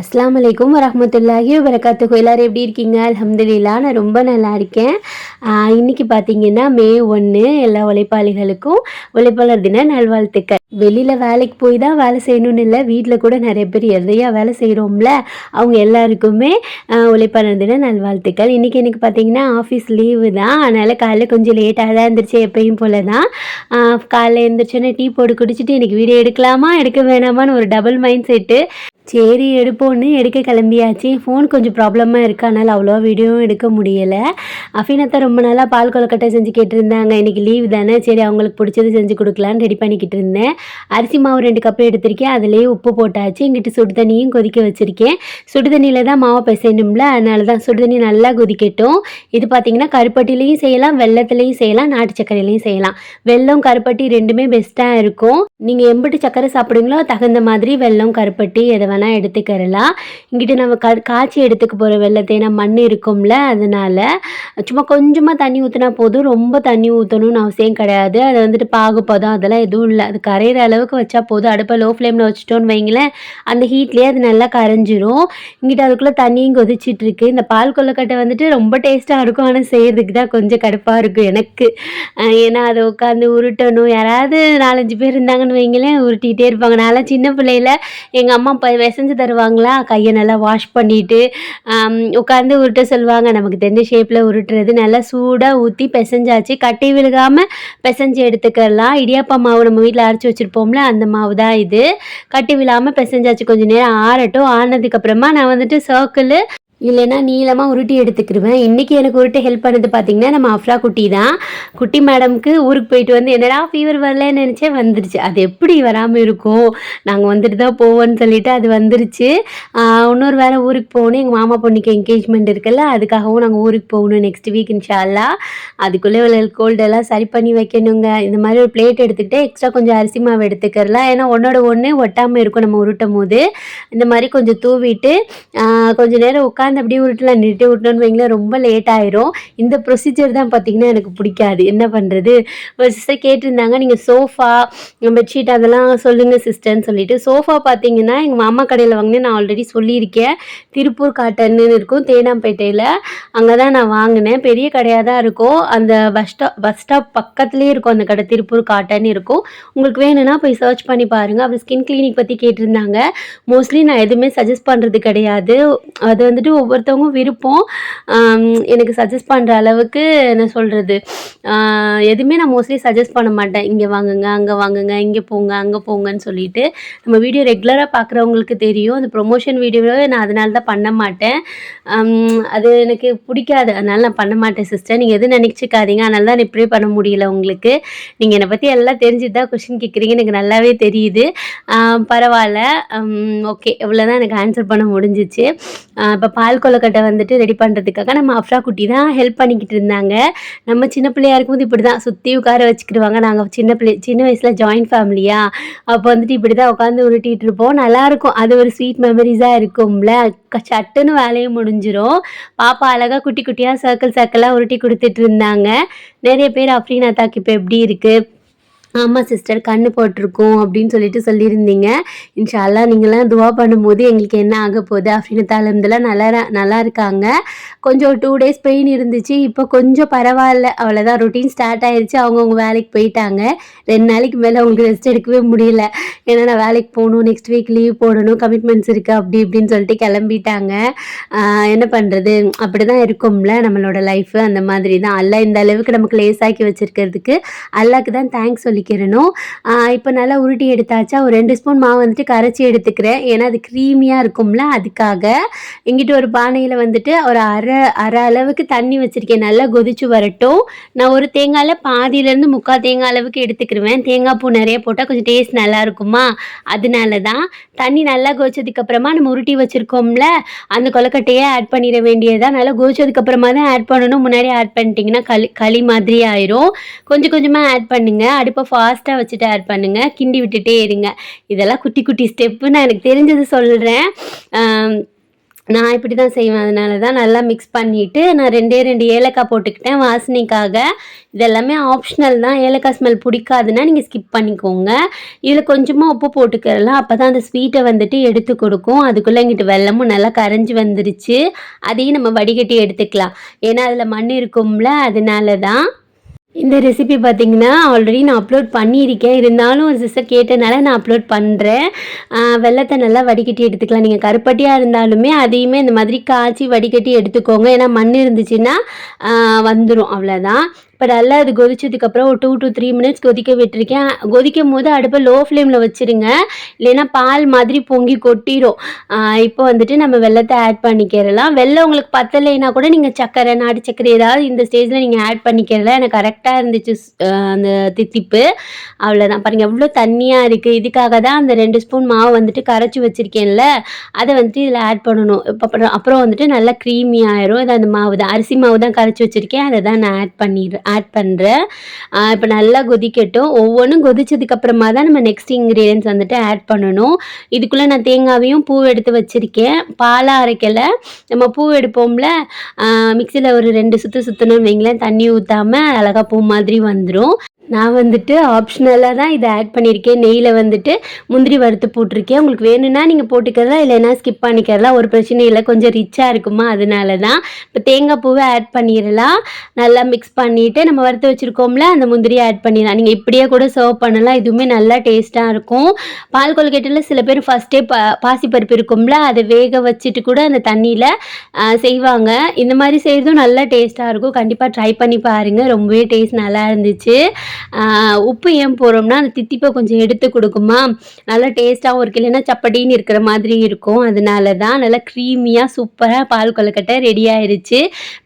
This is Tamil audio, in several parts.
அஸ்ஸலாமு அலைக்கும் வரஹ்மத்துல்லாஹி வபரகாத்துஹு. எல்லாரும் எப்படி இருக்கீங்க? அல்ஹம்துலில்லாஹ் நான் ரொம்ப நல்லா இருக்கேன். இன்னைக்கு பார்த்தீங்கன்னா மே 1 எல்லா உழைப்பாளிகளுக்கும் உழைப்பாளர் தின நல்வாழ்த்துக்கள். வெளியில் வேலைக்கு போய் தான் வேலை செய்யணும்னு இல்லை, வீட்டில் கூட நிறைய பேர் நிறையா வேலை செய்கிறோம்ல, அவங்க எல்லாருக்குமே உழைப்பாளர் தின நல்வாழ்த்துக்கள். இன்றைக்கி எனக்கு பார்த்தீங்கன்னா ஆஃபீஸ் லீவு தான், அதனால் காலையில் கொஞ்சம் லேட்டாக தான் இருந்துச்சு, எப்பயும் போல தான். காலையில் எழுந்திரிச்சோன்னே டீ போட்டு குடிச்சிட்டு இன்றைக்கி வீடியோ எடுக்கலாமா எடுக்க வேணாமான்னு ஒரு டபுள் மைண்ட் செட்டு. சரி எடுப்போன்னு எடுக்க கிளம்பியாச்சு. ஃபோன் கொஞ்சம் ப்ராப்ளமாக இருக்குது, அதனால் அவ்வளோவா வீடியோவும் எடுக்க முடியலை. அஃபினத்தா ரொம்ப நாளாக பால் கொழுக்கட்டை செஞ்சு கேட்டிருந்தாங்க. இன்றைக்கி லீவ் தானே, சரி அவங்களுக்கு பிடிச்சது செஞ்சு கொடுக்கலான்னு ரெடி பண்ணிக்கிட்டு இருந்தேன். அரிசி மாவு 2 கப்பு எடுத்திருக்கேன், அதுலேயே உப்பு போட்டாச்சு. இங்கிட்டு சுடு தண்ணியும் கொதிக்க வச்சுருக்கேன். சுடு தண்ணியில் தான் மாவை பிசையணும்ல, அதனால தான் சுடு தண்ணி நல்லா கொதிக்கட்டும். இது பார்த்திங்கன்னா கருப்பட்டிலையும் செய்யலாம், வெல்லத்துலேயும் செய்யலாம், நாட்டு சர்க்கரையிலையும் செய்யலாம். வெல்லம் கருப்பட்டி ரெண்டுமே பெஸ்ட்டாக இருக்கும். நீங்கள் எம்பிட்டு சர்க்கரை சாப்பிடுங்களோ தகுந்த மாதிரி வெல்லம் கருப்பட்டி எதை வேணால் எடுத்துக்கிறலாம். இங்கிட்டு நம்ம காய்ச்சி எடுத்துக்க போகிற வெல்லத்தை, ஏன்னா மண் இருக்கும்ல, அதனால் சும்மா கொஞ்சமாக தண்ணி ஊற்றினா போதும், ரொம்ப தண்ணி ஊற்றணும்னு அவசியம் கிடையாது. அது வந்துட்டு பாகுப்பதம் அதெல்லாம் எதுவும் இல்லை, அது கரையிற அளவுக்கு வச்சா போதும். அடுப்பை லோ ஃப்ளேமில் வச்சுட்டோன்னு வைங்களேன், அந்த ஹீட்லேயே அது நல்லா கரைஞ்சிரும். இங்கிட்ட அதுக்குள்ளே தண்ணியும் கொதிச்சிட்ருக்கு. இந்த பால் கொழுக்கட்டை வந்துட்டு ரொம்ப டேஸ்ட்டாக இருக்கும், ஆனால் செய்கிறதுக்கு தான் கொஞ்சம் கடுப்பாக இருக்கும் எனக்கு. ஏன்னா அதை உட்காந்து உருட்டணும், யாராவது 4-5 பேர் இருந்தாங்கன்னு வைங்களேன் உருட்டிகிட்டே இருப்பாங்க. நான்லாம் சின்ன பிள்ளையில எங்கள் அம்மா பிசைஞ்சு தருவாங்களா, கையை நல்லா வாஷ் பண்ணிவிட்டு உட்காந்து உருட்ட சொல்லுவாங்க. நமக்கு தெரிஞ்ச ஷேப்பில் உருட்டுறது, நல்லா சூடாக ஊற்றி பிசைஞ்சாச்சு. கட்டி விழுகாமல் பிசைஞ்சு எடுத்துக்கலாம். இடியாப்பா மாவு நம்ம வீட்டில் அரைச்சி வச்சுருப்போம்ல, அந்த மாவு தான் இது. கட்டி விழாமல் பிசைஞ்சாச்சு. கொஞ்சம் நேரம் ஆறட்டும். ஆனதுக்கப்புறமா நான் வந்துட்டு சர்க்கிள் இல்லைன்னா நீளமாக உருட்டி எடுத்துக்கிடுவேன். இன்றைக்கி எனக்கு உருட்ட ஹெல்ப் பண்ணது பார்த்திங்கன்னா நம்ம அஃப்ரா குட்டி தான். குட்டி மேடம்க்கு ஊருக்கு போயிட்டு வந்து என்னடா ஃபீவர் வரலன்னு நினச்சேன், வந்துருச்சு. அது எப்படி வராமல் இருக்கும், நாங்கள் வந்துட்டு தான் போவோன்னு சொல்லிவிட்டு அது வந்துருச்சு. இன்னொரு வேறு ஊருக்கு போகணும், எங்கள் மாமா பொண்ணுக்கு என்கேஜ்மெண்ட் இருக்குல்ல, அதுக்காகவும் நாங்கள் ஊருக்கு போகணும் நெக்ஸ்ட் வீக் இன்ஷா அல்லாஹ். அதுக்குள்ளே இவ்வளோ கோல்டெல்லாம் சரி பண்ணி வைக்கணுங்க. இந்த மாதிரி ஒரு பிளேட் எடுத்துக்கிட்டு எக்ஸ்ட்ரா கொஞ்சம் அரிசி மாவு எடுத்துக்கிறலாம், ஏன்னா ஒன்றோட ஒன்று ஒட்டாமல் இருக்கும் நம்ம உருட்டும் போது. இந்த மாதிரி கொஞ்சம் தூவிட்டு கொஞ்சம் நேரம் உட்காந்து அப்படியே உருட்டலாம். நிறுத்தி விட்டோன்னு வைங்களேன் ரொம்ப லேட் ஆயிரும். இந்த ப்ரொசீஜர் தான் பார்த்திங்கன்னா எனக்கு பிடிக்காது. என்ன பண்ணுறது, ஒரு சிஸ்டர் கேட்டிருந்தாங்க நீங்கள் சோஃபா பெட்ஷீட் அதெல்லாம் சொல்லுங்கள் சிஸ்டர்ன்னு சொல்லிட்டு. சோஃபா பார்த்திங்கன்னா எங்கள் மாமா கடையில் வாங்கினேன், நான் ஆல்ரெடி சொல்லியிருக்கேன். திருப்பூர் காட்டன்னு இருக்கும் தேனாம்பேட்டையில், அங்கே தான் நான் வாங்கினேன். பெரிய கடையாக தான் இருக்கும், அந்த பஸ் ஸ்டாப் பக்கத்துலேயே இருக்கும் அந்த கடை, திருப்பூர் காட்டன் இருக்கும். உங்களுக்கு வேணும்னா போய் சர்ச் பண்ணி பாருங்கள். அப்புறம் ஸ்கின் கிளினிக் பற்றி கேட்டிருந்தாங்க. மோஸ்ட்லி நான் எதுவுமே சஜஸ்ட் பண்ணுறது கிடையாது, அது வந்துட்டு ஒவ்வொருத்தவங்க விருப்பம். எனக்கு சஜஸ்ட் பண்ணுற அளவுக்கு என்ன சொல்கிறது, எதுவுமே நான் மோஸ்ட்லி சஜஸ்ட் பண்ண மாட்டேன். இங்கே வாங்குங்க, அங்கே வாங்குங்க, இங்கே போங்க, அங்கே போங்கன்னு சொல்லிட்டு. நம்ம வீடியோ ரெகுலராக பார்க்குறவங்களுக்கு தெரியும், அந்த ப்ரொமோஷன் வீடியோவை நான் அதனால தான் பண்ண மாட்டேன். அது எனக்கு பிடிக்காது, அதனால் நான் பண்ண மாட்டேன் சிஸ்டர், நீங்கள் எதுவும் நினச்சிக்காதீங்க. அதனால தான் ரிப்ளை பண்ண முடியல உங்களுக்கு. நீங்கள் என்னை பற்றி எல்லாம் தெரிஞ்சுட்டு தான் கொஷின் கேட்குறீங்க, எனக்கு நல்லாவே தெரியுது. பரவாயில்ல, ஓகே, இவ்வளோ தான் எனக்கு ஆன்சர் பண்ண முடிஞ்சிச்சு. இப்போ பால் கொழுக்கட்டை வந்துட்டு ரெடி பண்ணுறதுக்காக நம்ம அஃப்ரா குட்டி தான் ஹெல்ப் பண்ணிக்கிட்டு இருந்தாங்க. நம்ம சின்ன பிள்ளையா இருக்கும்போது இப்படி தான் சுற்றி உட்கார வச்சுக்கிடுவாங்க. நாங்கள் சின்ன வயசில் ஜாயின்ட் ஃபேமிலியா, அப்போ வந்துட்டு இப்படி தான் உட்காந்து உருட்டிகிட்டு இருப்போம். நல்லாயிருக்கும், அது ஒரு ஸ்வீட் மெமரிஸாக இருக்கும்ல. சட்டுன்னு வேலையும் முடிஞ்சிடும். பாப்பா அழகாக குட்டி குட்டியாக சர்க்கிளாக உருட்டி கொடுத்துட்டு இருந்தாங்க. நிறைய பேர் அஃப்ரீனாத்தாக்கு இப்போ எப்படி இருக்குது, ஆமாம் சிஸ்டர் கண்ணு போட்டிருக்கோம் அப்படின்னு சொல்லியிருந்தீங்க. இன்ஷா அல்லாஹ் நீங்களாம் துவா பண்ணும்போது எங்களுக்கு என்ன ஆக போகுது, அஃப்ரீனத்தா அல்ஹம்துலில்லாஹ் நல்லா இருக்காங்க. கொஞ்சம் 2 days பெயின் இருந்துச்சு, இப்போ கொஞ்சம் பரவாயில்ல, அவ்வளோதான். ரொட்டீன் ஸ்டார்ட் ஆயிடுச்சு. அவங்கவுங்க வேலைக்கு போயிட்டாங்க. 2 நாளைக்கு மேலே அவங்களுக்கு ரெஸ்ட் எடுக்கவே முடியல, ஏன்னா நான் வேலைக்கு போகணும், நெக்ஸ்ட் வீக் லீவ் போடணும், கமிட்மெண்ட்ஸ் இருக்குது அப்படி இப்படின்னு சொல்லிட்டு கிளம்பிட்டாங்க. என்ன பண்ணுறது, அப்படி தான் இருக்கும்ல நம்மளோட லைஃபு, அந்த மாதிரி தான். அல்லாஹ் இந்த அளவுக்கு நமக்கு லேசாக்கி வச்சுருக்கிறதுக்கு அல்லாஹ்க்கு தான் தேங்க்ஸ் சொல்லிக்கிறணும். இப்போ நல்லா உருட்டி எடுத்தாச்சா, ஒரு 2 ஸ்பூன் மாவு வந்துட்டு கரைச்சி எடுத்துக்கிறேன், ஏன்னா அது க்ரீமியாக இருக்கும்ல, அதுக்காக. இங்கிட்டு ஒரு பானையில் வந்துட்டு ஒரு அரை அளவுக்கு தண்ணி வச்சுருக்கேன், நல்லா கொதிச்சு வரட்டும். நான் ஒரு தேங்காயில் பாதியிலேருந்து 3/4 தேங்காய் அளவுக்கு எடுத்துக்கிடுவேன். தேங்காய் பூ நிறைய போட்டால் கொஞ்சம் டேஸ்ட் நல்லா இருக்குமா, அதனால தான். தண்ணி நல்லா கொதிச்சதுக்கப்புறமா நம்ம உருட்டி வச்சுருக்கோம்ல, அந்த கொழுக்கட்டையே ஆட் பண்ணிட வேண்டியதான். நல்லா கொதிச்சதுக்கப்புறமா தான் ஆட் பண்ணணும், முன்னாடி ஆட் பண்ணிட்டிங்கன்னா களி மாதிரி ஆயிரும். கொஞ்சம் கொஞ்சமாக ஆட் பண்ணுங்கள், அடுப்பை ஃபாஸ்ட்டாக வச்சுட்டு ஆட் பண்ணுங்கள், கிண்டி விட்டுட்டே இருங்க. இதெல்லாம் குட்டி குட்டி ஸ்டெப்பு, நான் எனக்கு தெரிஞ்சது சொல்கிறேன். நான் இப்படி தான் செய்வேன். அதனால தான் நல்லா மிக்ஸ் பண்ணிவிட்டு நான் 2 ஏலக்காய் போட்டுக்கிட்டேன் வாசனைக்காக. இது எல்லாமே ஆப்ஷனல் தான். ஏலக்காய் ஸ்மெல் பிடிக்காதுன்னா நீங்கள் ஸ்கிப் பண்ணிக்கோங்க. இதில் கொஞ்சமாக உப்பு போட்டுக்கிறலாம். அப்போ தான் அந்த ஸ்வீட்டை வந்துட்டு எடுத்து கொடுக்கும். அதுக்குள்ளே இங்கிட்டு வெல்லமும் நல்லா கரைஞ்சி வந்துருச்சு. அதையும் நம்ம வடிகட்டி எடுத்துக்கலாம். ஏன்னா அதில் மண் இருக்கும்ல, அதனால தான். இந்த ரெசிபி பார்த்தீங்கன்னா ஆல்ரெடி நான் அப்லோட் பண்ணியிருக்கேன். இருந்தாலும் ஒரு சிஸ்டர் கேட்டனால நான் அப்லோட் பண்ணுறேன். வெல்லத்தை நல்லா வடிகட்டி எடுத்துக்கலாம். நீங்கள் கருப்பட்டியாக இருந்தாலுமே அதையுமே இந்த மாதிரி காய்ச்சி வடிகட்டி எடுத்துக்கோங்க. ஏன்னா மண் இருந்துச்சுன்னா வந்துடும், அவ்வளோதான். இப்போ நல்லா அது கொதிச்சதுக்கப்புறம் ஒரு 2 to 3 மினிட்ஸ் கொதிக்க விட்டுருக்கேன். கொதிக்கும் போது அடுப்பை லோ ஃப்ளேமில் வச்சுருங்க. இல்லைன்னா பால் மாதிரி பொங்கி கொட்டிடும். இப்போ வந்துட்டு நம்ம வெல்லத்தை ஆட் பண்ணிக்கிறலாம். வெல்லம் உங்களுக்கு பத்தலைன்னா கூட நீங்கள் சர்க்கரை, நாட்டு சர்க்கரை ஏதாவது இந்த ஸ்டேஜில் நீங்கள் ஆட் பண்ணிக்கிறலாம். எனக்கு கரெக்டாக இருந்துச்சு அந்த தித்திப்பு. அவ்வளோதான். பாருங்கள் எவ்வளோ தண்ணியாக இருக்குது. இதுக்காக தான் அந்த 2 ஸ்பூன் மாவு வந்துட்டு கரைச்சி வச்சுருக்கேன்ல, அதை வந்துட்டு இதில் ஆட் பண்ணணும். அப்புறம் வந்துட்டு நல்லா க்ரீமி ஆயிரும். இது அந்த மாவு தான், அரிசி மாவு தான் கரைச்சி வச்சுருக்கேன். அதை தான் நான் ஆட் பண்ணுறேன். இப்போ நல்லா கொதிக்கட்டும். ஒவ்வொன்றும் கொதிச்சதுக்கப்புறமா தான் நம்ம நெக்ஸ்ட் இன்க்ரீடியன்ட்ஸ் வந்துட்டு ஆட் பண்ணணும். இதுக்குள்ளே நான் தேங்காவையும் பூ எடுத்து வச்சுருக்கேன். பாலாக அரைக்கலை, நம்ம பூ எடுப்போம்ல, மிக்சியில் ஒரு 2 சுற்று சுற்றணும்னு வைங்களேன், தண்ணி ஊற்றாமல் அழகாக பூ மாதிரி வந்துடும். நான் வந்துட்டு ஆப்ஷனலாக தான் இதை ஆட் பண்ணியிருக்கேன். நெய்யில் வந்துட்டு முந்திரி வறுத்து போட்டிருக்கேன். உங்களுக்கு வேணும்னா நீங்கள் போட்டுக்கிறதா, இல்லைன்னா ஸ்கிப் பண்ணிக்கிறலாம், ஒரு பிரச்சனையும் இல்லை. கொஞ்சம் ரிச்சாக இருக்குமா, அதனால தான். இப்போ தேங்காய் பூவை ஆட் பண்ணிடலாம். நல்லா மிக்ஸ் பண்ணிவிட்டு நம்ம வறுத்து வச்சுருக்கோம்ல, அந்த முந்திரியை ஆட் பண்ணிடலாம். நீங்கள் இப்படியே கூட சர்வ் பண்ணலாம். இதுவுமே நல்லா டேஸ்ட்டாக இருக்கும். பால் கொழுக்கட்டையில் சில பேர் ஃபஸ்ட்டே பாசிப்பருப்பு இருக்கும்ல, அதை வேக வச்சுட்டு கூட அந்த தண்ணியில் செய்வாங்க. இந்த மாதிரி செய்கிறதும் நல்லா டேஸ்ட்டாக இருக்கும். கண்டிப்பாக ட்ரை பண்ணி பாருங்கள். ரொம்பவே டேஸ்ட் நல்லா இருந்துச்சு. உப்பு ஏன் போடுறோம்னா அந்த தித்திப்பை கொஞ்சம் எடுத்து கொடுக்குமா, நல்லா டேஸ்ட்டாகவும் இருக்குது. இல்லைன்னா சப்பட்டின்னு இருக்கிற மாதிரி இருக்கும். அதனால தான். நல்லா க்ரீமியாக சூப்பராக பால் கொழுக்கட்டை ரெடி ஆயிடுச்சு.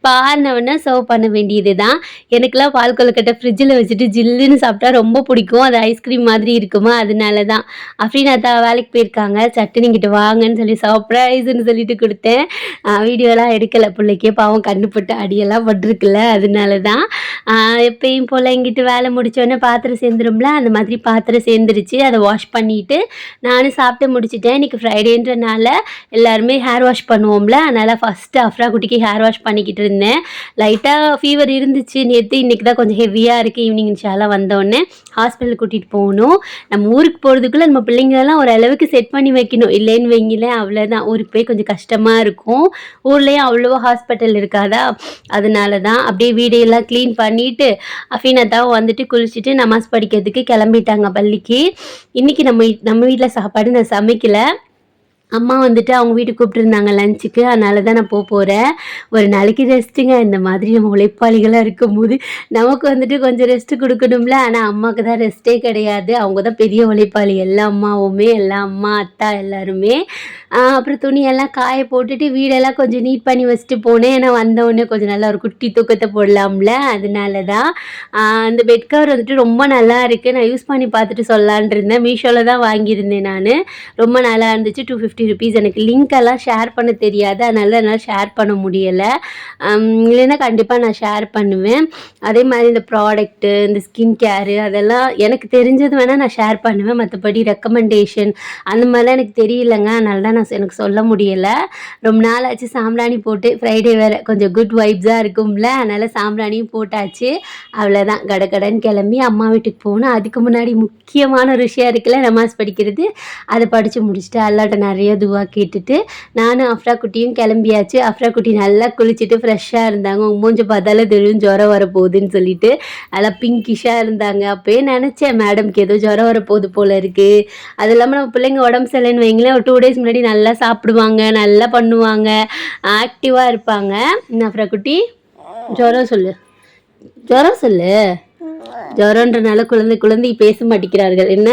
பாருனவுடனே சர்வ் பண்ண வேண்டியது தான். எனக்குலாம் பால் கொழுக்கட்டை ஃப்ரிட்ஜில் வச்சுட்டு ஜில்லுன்னு சாப்பிட்டா ரொம்ப பிடிக்கும். அது ஐஸ்கிரீம் மாதிரி இருக்குமா, அதனால தான். அஃப்ரீனாத்தா வேலைக்கு போயிருக்காங்க, சட்டுன்னு இங்கிட்டு வாங்கன்னு சொல்லி சர்ப்ரைஸ்ன்னு சொல்லிட்டு கொடுத்தேன். வீடியோலாம் எடுக்கலை, பிள்ளைக்கே பாவம் கண்டுபட்டு அடியெல்லாம் பட்டிருக்குல்ல, அதனால தான். எப்பயும் போல் இங்கிட்டு வேலை முடித்தோடனே பாத்திரம் சேர்ந்துரும்ல, அந்த மாதிரி பாத்திரம் சேர்ந்துருச்சு. அதை வாஷ் பண்ணிவிட்டு நானும் சாப்பிட்டு முடிச்சிட்டேன். இன்றைக்கி ஃப்ரைடேன்றனால எல்லாருமே ஹேர் வாஷ் பண்ணுவோம்ல, அதனால் ஃபஸ்ட்டு அஃப்ரா குட்டிக்கு ஹேர் வாஷ் பண்ணிக்கிட்டு இருந்தேன். லைட்டாக ஃபீவர் இருந்துச்சு நேற்று. இன்றைக்கி தான் கொஞ்சம் ஹெவியாக இருக்குது. ஈவினிங் இன்ஷால்லாம் வந்தோடனே ஹாஸ்பிட்டலுக்கு கூட்டிகிட்டு போகணும். நம்ம ஊருக்கு போகிறதுக்குள்ளே நம்ம பிள்ளைங்களெல்லாம் ஓரளவுக்கு செட் பண்ணி வைக்கணும். இல்லைன்னு வைங்களேன், அவ்வளோதான். ஊருக்கு போய் கொஞ்சம் கஷ்டமாக இருக்கும். ஊர்லேயும் அவ்வளோவா ஹாஸ்பிட்டல் இருக்காதா, அதனால தான். அப்படியே வீடையெல்லாம் க்ளீன் பண்ணிவிட்டு அஃபீனாத்தாவும் வந்துட்டு குளிச்சுட்டு நமாஸ் படிக்கிறதுக்கு கிளம்பிட்டாங்க பள்ளிக்கு. இன்றைக்கி நம்ம வீட்டில் சாப்பாடு நான் சமைக்கலை. அம்மா வந்துட்டு அவங்க வீட்டுக்கு கூப்பிட்டுருந்தாங்க லஞ்சுக்கு, அதனால தான் நான் போகிறேன். ஒரு நாளைக்கு ரெஸ்ட்டுங்க. இந்த மாதிரி நம்ம உழைப்பாளிகளாக இருக்கும்போது நமக்கு வந்துட்டு கொஞ்சம் ரெஸ்ட்டு கொடுக்கணும்ல. ஆனால் அம்மாவுக்கு தான் ரெஸ்ட்டே கிடையாது. அவங்க தான் பெரிய உழைப்பாளி, எல்லா அம்மாவுமே, எல்லா அம்மா அத்தா எல்லாருமே. அப்புறம் துணியெல்லாம் காய போட்டுட்டு வீடெல்லாம் கொஞ்சம் நீட் பண்ணி வச்சுட்டு போனேன். ஏன்னா வந்தவுடனே கொஞ்சம் நல்லா ஒரு குட்டி தூக்கத்தை போடலாம்ல, அதனால தான். அந்த பெட் கவர் வந்துட்டு ரொம்ப நல்லா இருக்குது. நான் யூஸ் பண்ணி பார்த்துட்டு சொல்லலான் இருந்தேன். மீஷோவில் தான் வாங்கியிருந்தேன் நான். ரொம்ப நல்லா இருந்துச்சு. 250 rupees. எனக்கு லிங்க்கெல்லாம் ஷேர் பண்ண தெரியாது, அதனால என்னால் ஷேர் பண்ண முடியலை. இல்லைன்னா கண்டிப்பாக நான் ஷேர் பண்ணுவேன். அதே மாதிரி இந்த ப்ராடக்ட்டு, இந்த ஸ்கின் கேரு, அதெல்லாம் எனக்கு தெரிஞ்சது வேணால் நான் ஷேர் பண்ணுவேன். மற்றபடி ரெக்கமெண்டேஷன் அந்த மாதிரிலாம் எனக்கு தெரியலைங்க, அதனால தான் எனக்கு சொல்ல முடியலை. ரொம்ப நாள் ஆச்சு சாம்பிராணி போட்டு. ஃப்ரைடே வேறு கொஞ்சம் குட் வைப்ஸாக இருக்கும்ல, அதனால் சாம்பிராணியும் போட்டாச்சு. அவ்வளோதான். கடன்னு கிளம்பி அம்மா வீட்டுக்கு போகணும். அதுக்கு முன்னாடி முக்கியமான ஒரு விஷயம் இருக்குல்ல, நமாஸ் படிக்கிறது. அதை படித்து முடிச்சுட்டு அல்லாட்ட நிறைய துவா கேட்டுட்டு நானும் அஃப்ரா குட்டியும் கிளம்பியாச்சு. அஃப்ரா குட்டி நல்லா குளிச்சுட்டு ஃப்ரெஷ்ஷாக இருந்தாங்க. உங்கள் மூஞ்ச பார்த்தாலே தெரியும் ஜுரம் வரப்போகுதுன்னு சொல்லிட்டு நல்லா பிங்கிஷாக இருந்தாங்க. அப்போயே நினச்சேன் மேடம்க்கு ஏதோ ஜுரம் வரப்போகுது போல் இருக்குது. அது இல்லாமல் நம்ம பிள்ளைங்க உடம்பு சரியில்லைன்னு வைங்களேன், ஒரு 2 days முன்னாடி நல்லா சாப்பிடுவாங்க, நல்லா பண்ணுவாங்க, ஆக்டிவாக இருப்பாங்க. அஃப்ரா குட்டி ஜுரம் சொல்லு, ஜுரம் சொல்லு. ஜுரன்றனால குழந்தை பேச மாட்டேங்கிறார்கள். என்ன,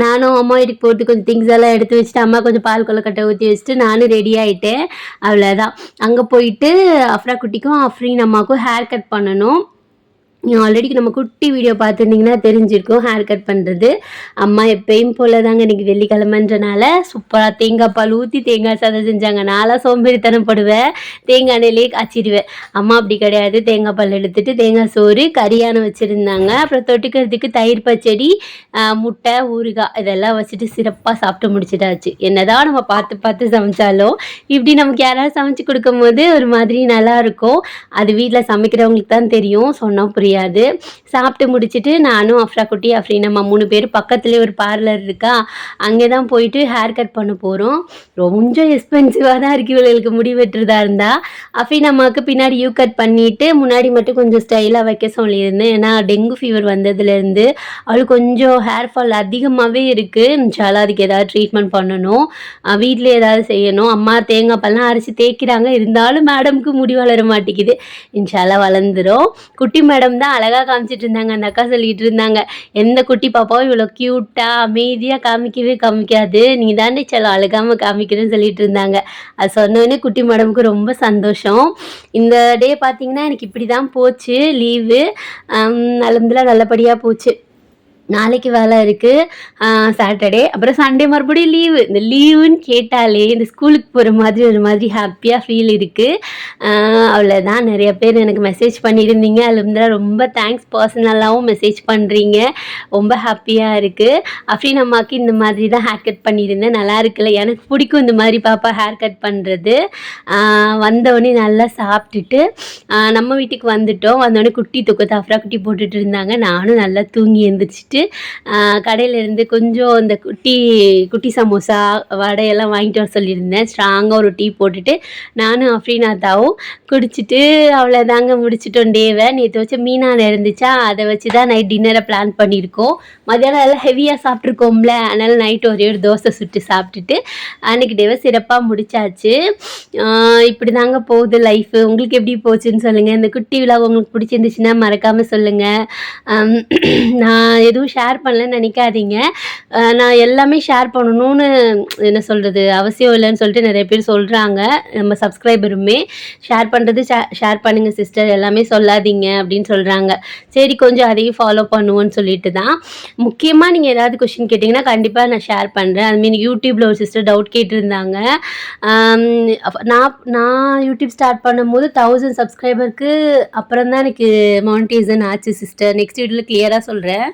நானும் அம்மா வீட்டுக்கு போட்டு கொஞ்சம் திங்ஸ் எல்லாம் எடுத்து வச்சுட்டு அம்மா கொஞ்சம் பால் கொழுக்கட்டை ஊற்றி வச்சுட்டு நானும் ரெடி ஆகிட்டேன். அவ்வளோதான். அங்கே போயிட்டு அஃப்ரா குட்டிக்கும் அஃப்ரீன் அம்மாவுக்கும் ஹேர் கட் பண்ணணும். ஆல்ரெடி நம்ம குட்டி வீடியோ பார்த்துருந்தீங்கன்னா தெரிஞ்சிருக்கும் ஹேர் கட் பண்ணுறது. அம்மா எப்பயும் போல தாங்க இன்றைக்கி வெள்ளிக்கிழமைன்றனால சூப்பராக தேங்காய் பால் ஊற்றி தேங்காய் சாதம் செஞ்சாங்க. நான்லாம் சோம்பேறித்தனப்படுவேன், தேங்காய் எண்ணெயிலே காய்ச்சிடுவேன். அம்மா அப்படி கிடையாது, தேங்காய் பால் எடுத்துட்டு தேங்காய் சோறு கறியான வச்சுருந்தாங்க. அப்புறம் தொட்டுக்கிறதுக்கு தயிர் பச்சடி, முட்டை, ஊறுகாய் இதெல்லாம் வச்சுட்டு சிறப்பாக சாப்பிட்டு முடிச்சிட்டாச்சு. என்னதான் நம்ம பார்த்து பார்த்து சமைச்சாலும் இப்படி நமக்கு யாராவது சமைச்சு கொடுக்கும்போது ஒரு மாதிரி நல்லாயிருக்கும். அது வீட்டில் சமைக்கிறவங்களுக்கு தான் தெரியும், சொன்னால் புரியாது. சாப்பிட்டு முடிச்சுட்டு நானும் அஃப்ரா குட்டி அஃப்ரீன் அம்மா 3 பேர் பக்கத்துலேயே ஒரு பார்லர் இருக்கா, அங்கே தான் போயிட்டு ஹேர் கட் பண்ண போகிறோம். கொஞ்சம் எக்ஸ்பென்சிவாக தான் இருக்குது இவளுக்கு முடி வெட்டுறதா இருந்தால். அஃப்ரீன் அம்மாவுக்கு பின்னாடி யூ கட் பண்ணிவிட்டு முன்னாடி மட்டும் கொஞ்சம் ஸ்டைலாக வைக்க சொல்லியிருந்தேன். ஏன்னா டெங்கு ஃபீவர் வந்ததுலேருந்து அவளுக்கு கொஞ்சம் ஹேர் ஃபால் அதிகமாகவே இருக்குது. இன்ஷால்லா அதுக்கு ஏதாவது ட்ரீட்மெண்ட் பண்ணணும், வீட்டிலே ஏதாவது செய்யணும். அம்மா தேங்காய் பால்லாம் அரைச்சி தேய்க்கிறாங்க, இருந்தாலும் மேடமுக்கு முடி வளர மாட்டேங்குது. இன்ஷால்லா வளர்ந்துடும். குட்டி மேடம் தான் அழகாக காமிச்சிட்டு இருந்தாங்க. அந்த அக்கா சொல்லிட்டு இருந்தாங்க, எந்த குட்டி பாப்பாவும் இவ்வளோ க்யூட்டாக அமைதியாக காமிக்கவே காமிக்காது, நீ தாண்டி சில அழுகாமல் காமிக்கிறேன்னு சொல்லிட்டு இருந்தாங்க. அது சொன்னோடனே குட்டி மேடமுக்கு ரொம்ப சந்தோஷம். இந்த டே பார்த்திங்கன்னா எனக்கு இப்படி தான் போச்சு லீவு. அல்ஹம்துலில்லாஹ் நல்லபடியாக போச்சு. நாளைக்கு வேலை இருக்குது, சாட்டர்டே, அப்புறம் சண்டே மறுபடியும் லீவு. இந்த லீவுன்னு கேட்டாலே இந்த ஸ்கூலுக்கு போகிற மாதிரி ஒரு மாதிரி ஹாப்பியாக ஃபீல் இருக்குது. அவ்வளோதான். நிறைய பேர் எனக்கு மெசேஜ் பண்ணியிருந்தீங்க, அல்ஹம்துலில்லாஹ் ரொம்ப தேங்க்ஸ். பர்சனலாகவும் மெசேஜ் பண்ணுறீங்க, ரொம்ப ஹாப்பியாக இருக்குது. அஃப்ரீன் அம்மாவுக்கு இந்த மாதிரி தான் ஹேர் கட் பண்ணியிருந்தேன், நல்லா இருக்குல்ல, எனக்கு பிடிக்கும் இந்த மாதிரி பாப்பா ஹேர் கட் பண்ணுறது. வந்தோடனே நல்லா சாப்பிட்டுட்டு நம்ம வீட்டுக்கு வந்துட்டோம். வந்தோடனே குட்டி தூக்கத்தை அஃப்ரா குட்டி போட்டுட்டு இருந்தாங்க. நானும் நல்லா தூங்கி எழுந்திரிச்சிட்டு கடையிலேருந்து கொஞ்சம் இந்த குட்டி சமோசா வடையெல்லாம் வாங்கிட்டு வர சொல்லியிருந்தேன். ஸ்ட்ராங்காக ஒரு டீ போட்டுட்டு நானும் அஃப்ரீனாத்தாவும் குடிச்சிட்டு அவ்வளோதாங்க முடிச்சிட்டோம் டேவை. நேற்று வச்ச மீனான இருந்துச்சா, அதை வச்சு தான் நைட் டின்னரை பிளான் பண்ணியிருக்கோம். மதியானம் நல்லா ஹெவியாக சாப்பிட்ருக்கோம்ல, அதனால் நைட்டு ஒரே ஒரு தோசை சுட்டு சாப்பிட்டுட்டு அன்றைக்கி டேவை சிறப்பாக முடிச்சாச்சு. இப்படி தாங்க போகுது லைஃபு. உங்களுக்கு எப்படி போச்சுன்னு சொல்லுங்கள். இந்த குட்டி விழாவை உங்களுக்கு பிடிச்சிருந்துச்சுன்னா மறக்காமல் சொல்லுங்கள். நான் எதுவும் ஷேர் பண்ணலன்னு நினைக்காதீங்க. நான் எல்லாமே ஷேர் பண்ணணும்னு என்ன சொல்கிறது அவசியம் இல்லைன்னு சொல்லிட்டு நிறைய பேர் சொல்கிறாங்க. நம்ம சப்ஸ்கிரைபருமே ஷேர் பண்ணுறது ஷேர் பண்ணுங்கள் சிஸ்டர், எல்லாமே சொல்லாதீங்க அப்படின்னு சொல்கிறாங்க. சரி கொஞ்சம் அதையும் ஃபாலோ பண்ணுவோன்னு சொல்லிட்டு தான். முக்கியமாக நீங்கள் ஏதாவது கொஷின் கேட்டிங்கன்னா கண்டிப்பாக நான் ஷேர் பண்ணுறேன். அதுமாரி யூடியூப்பில் ஒரு சிஸ்டர் டவுட் கேட்டிருந்தாங்க. நான் யூடியூப் ஸ்டார்ட் பண்ணும்போது 1000 சப்ஸ்கிரைபருக்கு அப்புறம் தான் எனக்கு மானிட்டைசேஷன் ஆச்சு சிஸ்டர். நெக்ஸ்ட் வீடியோவில் கிளியராக சொல்கிறேன்.